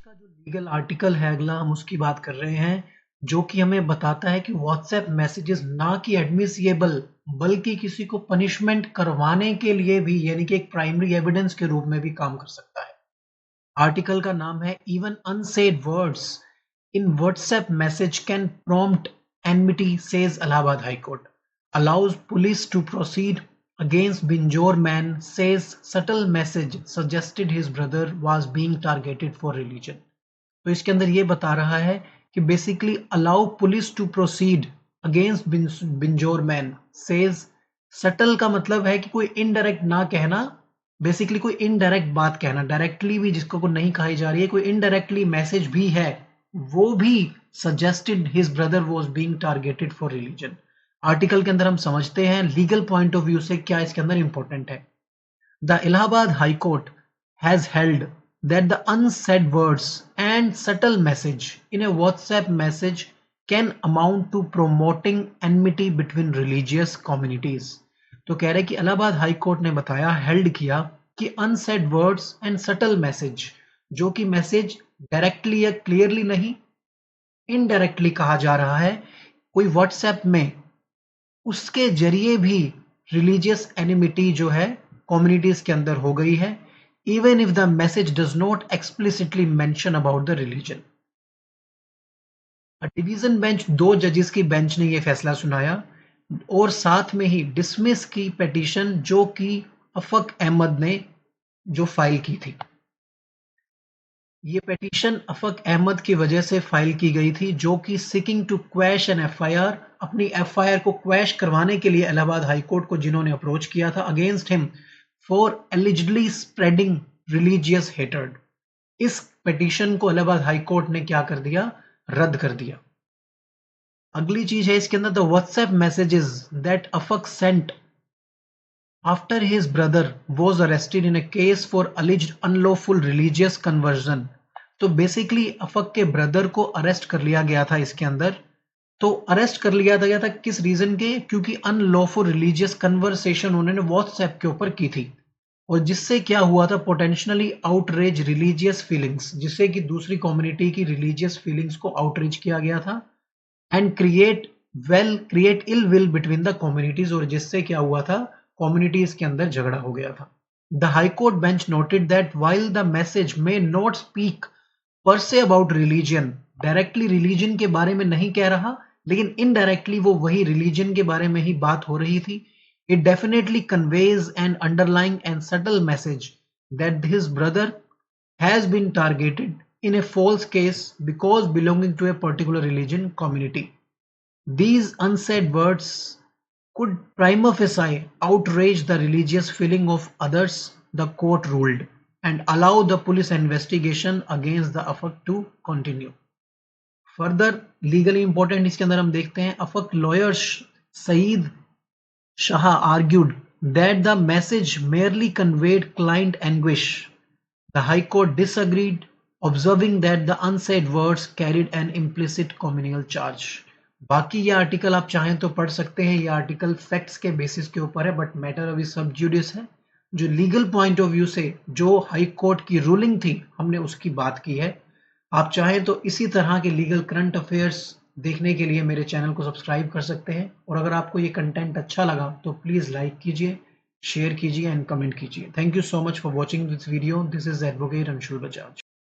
का जो legal article है अगला हम उसकी बात कर रहे हैं, जो कि हमें बताता है कि व्हाट्सएप मैसेजेस ना कि एडमिसिएबल बल्कि किसी को पनिशमेंट करवाने के लिए भी यानी कि एक प्राइमरी एविडेंस के रूप में भी काम कर सकता है। आर्टिकल का नाम है even unsaid words in WhatsApp message can prompt enmity says Allahabad high court allows police to proceed against Binjor man says subtle message suggested his brother was being targeted for religion। तो इसके अंदर ये बता रहा है कि basically allow police to proceed against Bijnor man says. Subtle का मतलब है कि कोई इनडायरेक्ट ना कहना, बेसिकली कोई इनडायरेक्ट बात कहना, डायरेक्टली भी जिसको को नहीं कही जा रही है, कोई इनडायरेक्टली मैसेज भी है, वो भी suggested his brother was being targeted for religion. Article के अंदर हम समझते हैं लीगल पॉइंट ऑफ व्यू से क्या इसके अंदर इंपॉर्टेंट है। The Allahabad high court has held that the unsaid words and subtle message in a WhatsApp message can amount to promoting enmity between religious communities। तो कह रहे कि इलाहाबाद हाई कोर्ट ने बताया, हेल्ड किया कि unsaid words and subtle message, जो कि मैसेज डायरेक्टली या क्लियरली नहीं, इनडायरेक्टली कहा जा रहा है कोई व्हाट्सएप में, उसके जरिए भी रिलीजियस एनिमिटी जो है कम्युनिटीज के अंदर हो गई है, even if the message does not explicitly mention about the religion। Division bench, दो जजेस की बेंच ने यह फैसला सुनाया और साथ में ही डिसमिस की पिटीशन जो कि अफक अहमद ने जो फाइल की थी। ये पिटीशन अफक अहमद की वजह से फाइल की गई थी, जो कि seeking to quash an FIR, अपनी एफआईआर को क्वैश करवाने के लिए इलाहाबाद हाई कोर्ट को जिन्होंने अप्रोच किया था against him for allegedly spreading religious hatred. इस पिटीशन को इलाहाबाद हाई कोर्ट ने क्या कर दिया, रद्द कर दिया। अगली चीज है इसके अंदर, the WhatsApp messages that Afaq sent after his brother was arrested in a case for alleged unlawful religious conversion. तो बेसिकली अफक के ब्रदर को अरेस्ट कर लिया गया था इसके अंदर। तो अरेस्ट कर लिया गया था किस रीजन के, क्योंकि अनलॉफुल रिलीजियस कन्वर्सेशन उन्होंने व्हाट्सएप के ऊपर की थी, और जिससे क्या हुआ था, पोटेंशियली आउटरेज रिलीजियस फीलिंग्स, जिससे कि दूसरी कम्युनिटी की रिलीजियस फीलिंग्स को आउटरीच किया गया था, and create ill will between the communities, और जिससे क्या हुआ था, कम्युनिटीज के अंदर झगड़ा हो गया था। The high court bench noted that while the message may not speak पर say about religion, directly religion के बारे में नहीं कह रहा, लेकिन इनडायरेक्टली वो वही रिलीजन के बारे में ही बात हो रही थी। It definitely conveys an underlying and subtle message that his brother has been targeted in a false case because belonging to a particular religion community। These unsaid words could prima facie outrage the religious feeling of others, the court ruled, and allow the police investigation against the affect to continue। Further legally important इसके अंदर हम देखते हैं, अफक lawyer Saeed Shah argued that the message merely conveyed client anguish। The High Court disagreed, observing that the unsaid words carried an implicit communal charge। बाकी ये article आप चाहें तो पढ़ सकते हैं, ये आर्टिकल फैक्ट्स के बेसिस के ऊपर है, बट मैटर अभी सब जुडिस है। जो लीगल पॉइंट ऑफ व्यू से जो हाई कोर्ट की रूलिंग थी हमने उसकी बात की है। आप चाहें तो इसी तरह के लीगल करंट अफेयर्स देखने के लिए मेरे चैनल को सब्सक्राइब कर सकते हैं, और अगर आपको ये कंटेंट अच्छा लगा तो प्लीज़ लाइक कीजिए, शेयर कीजिए एंड कमेंट कीजिए। Thank you so much for watching this video. This is advocate Anshul Bajaj.